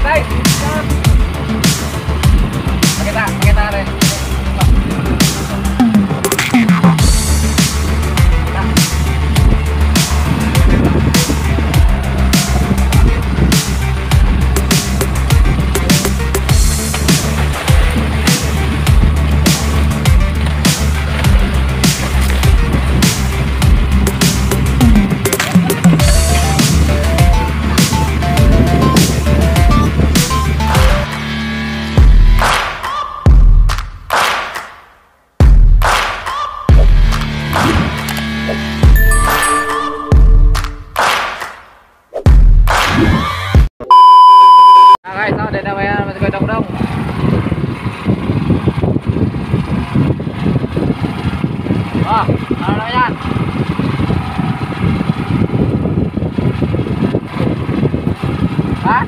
Guys! Pakita rin. Ano yan? Ha?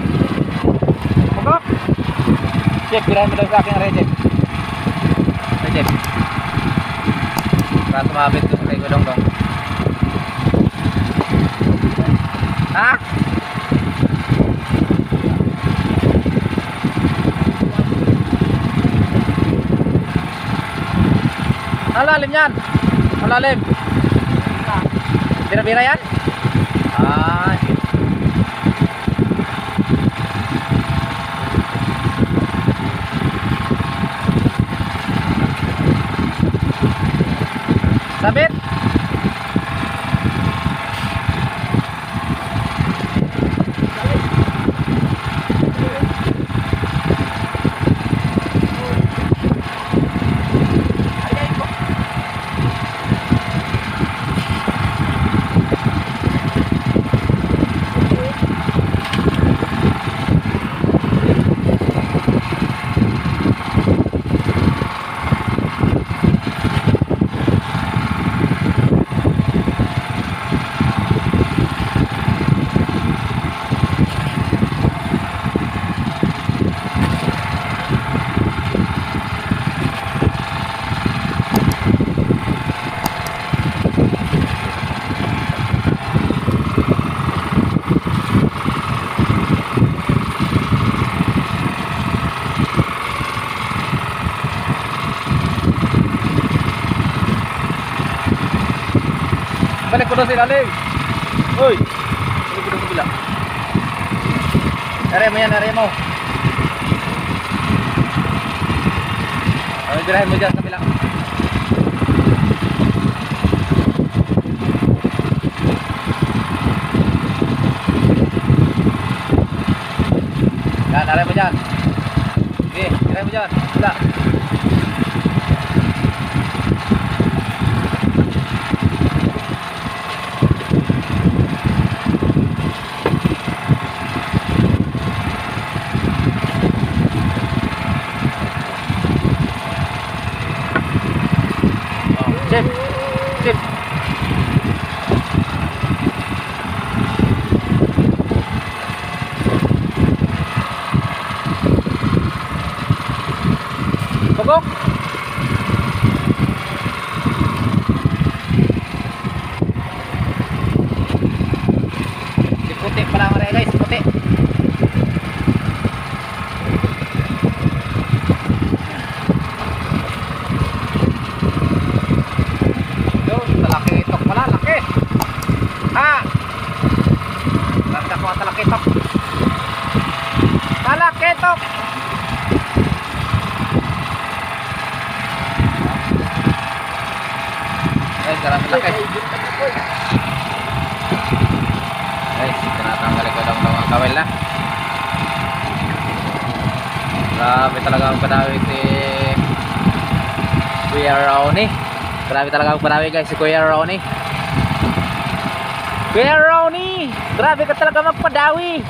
Pagok? Check, pirahin mo daw sa akin, Rejek. Rejek. Para sumabit ko sa ikot dong. Ha? Malalim yan. Malalim. Bira-bira yan? Ah. Sabit. Balik ko doon sa ilalim. Uy, balik ko doon sa bila. Nari mo yan, nari mo. Birahin mo dyan sa bila. Yan, nari mo dyan. Sige, birahin mo dyan. Bila. Sip, sip. Pagok. Si puti pala mga guys, puti. Talakitok pala, laki. Ha? Landa ko ang talakitok. Talakitok. Guys, karami laki. Guys, tinatanggal ko daw ng kawel na. Grabe talaga ang padawi si Kuya Ronnie. Grabe talaga ang padawi guys si Kuya Ronnie. Kuya Ronnie, grabe ka talaga magpadawi.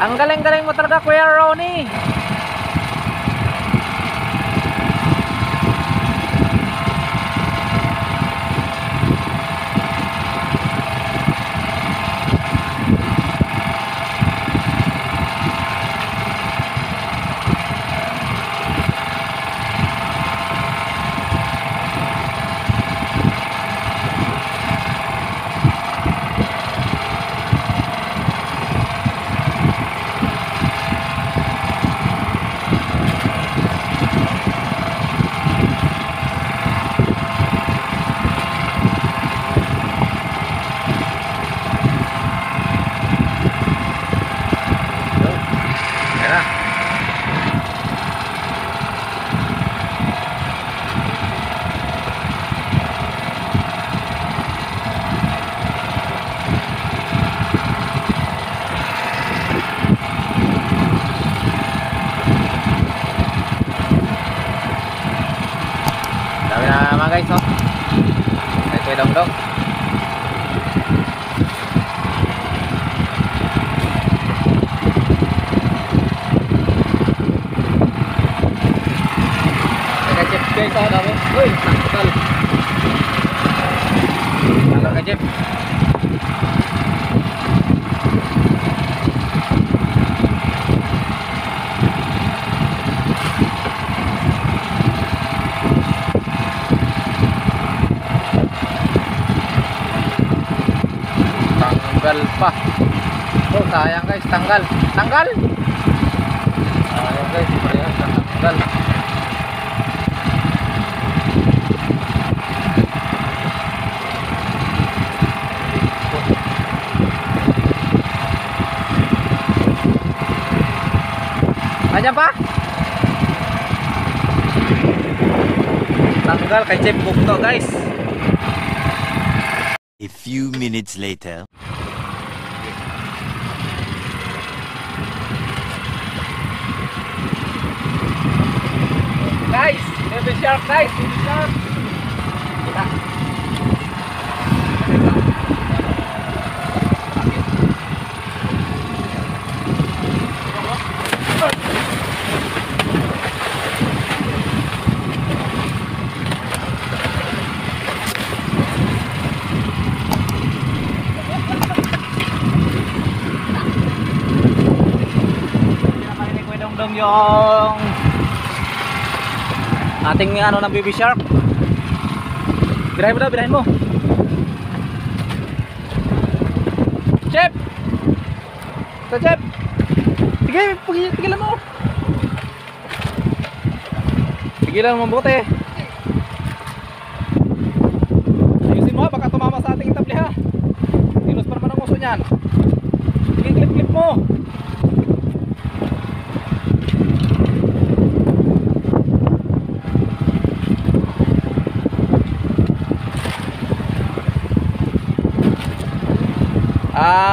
Ang galing-galing mo talaga Kuya Ronnie. naman guys, oh. Kay Kuya Dongdong. Kay Jeep guys, oh, dami. Uy, nakakal. Halo kay Jeep. Tanggal pa. Oh, sayang guys, tanggal. Tanggal. Sayang guys, sayang tanggal. Ayan pa. Tanggal kay Jeep Bukto guys. A few minutes later. Guys, baby shark guys, baby shark. Kita. Dong yung ating ano ng baby shark. Birahin mo daw, birahin mo. Chef! Ito Chef! Sige, pigilan mo. Pigilan mo mabuti. Ayusin mo ha, baka tumama sa ating table ha. Kilos pa naman ang uso niyan. Sige, clip mo.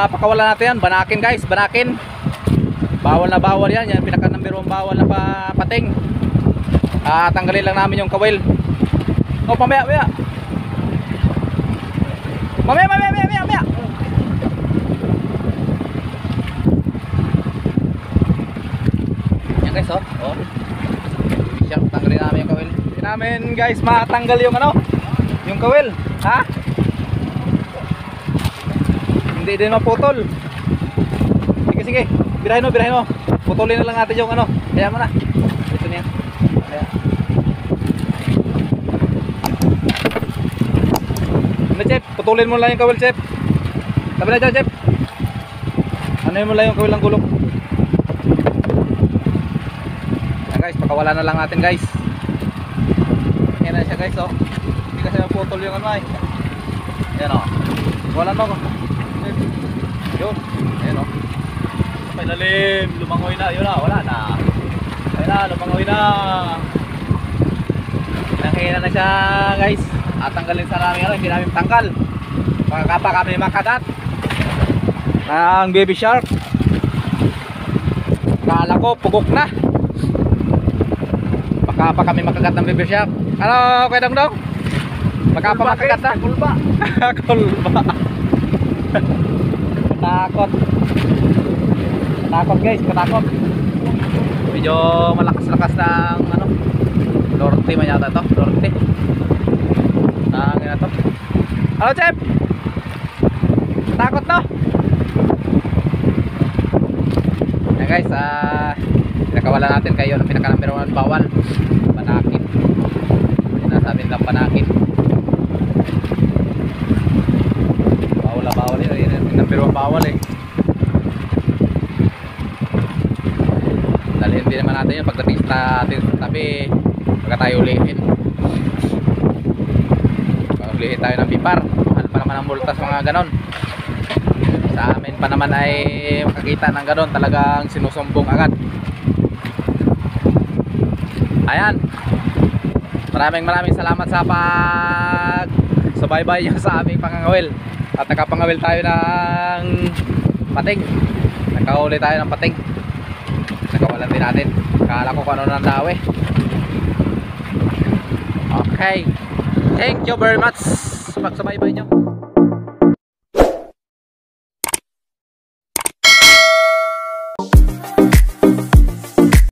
Pakawalan natin yan, banakin guys, banakin. Bawal na bawal yan, yan pinaka number 1 bawal na pating. Tanggalin lang namin yung kawil. Oh, mamaya. Mamaya. Yan guys, oh. Siya, tanggalin namin yung kawil. Hindi namin guys matanggal yung ano, yung kawil, ha? Hindi din maputol. Sige, birahin mo. Putulin na lang natin yung ano. Kaya mo na. Ito niya. Kaya. Ano Chef? Putulin mo lang yung kawil Chef. Tabi na dyan Chef. Ano mo lang yung kawil ng gulong. Ayan guys, pakawalan na lang natin guys. Ayan na siya guys, oh. Hindi kasi maputol yung ano ay. Ayan o. Walan mo ko. Yun, ayan o. May lalim, lumangoy na, yun na, wala na. Ayun na, lumangoy na. Pinanghinan na siya guys. At tanggalin sa namin ano, hindi namin tanggal. Pagkapa kami makagat ng baby shark. Kala ko, pugok na. Pagkapa kami makagat ng baby shark. Ano, Kuya Dongdong? Pagkapa makagat na? Kulba. Kulba. Katakot guys, katakot. Medyo malakas-lakas ng ano, Lorte man yata to, Lorte. Nangin na to. Hello Chef! Katakot no? Ayan guys, pinakawalan natin kayo ng pinaka number 1 bawal. Panakin. Sinasabi nilang panakin. Bawal yun, yung number 1 bawal eh. Dalhin din naman natin yun pagdating sa atin sa tabi. Pagka tayo ulihin. Ulihin tayo ng bipar. Mahal pa naman ang multa sa mga ganon. Sa amin pa naman ay makakita ng ganon, talagang sinusumbong agad. Ayan. Maraming salamat sa subaybay nyo sa aming pangangawil. At nakapangawil tayo ng pating. Nakahuli tayo ng pating. Nakawalan din natin. Kala ko kung ano nang daw eh. Okay. Thank you very much sa pagsubaybay nyo.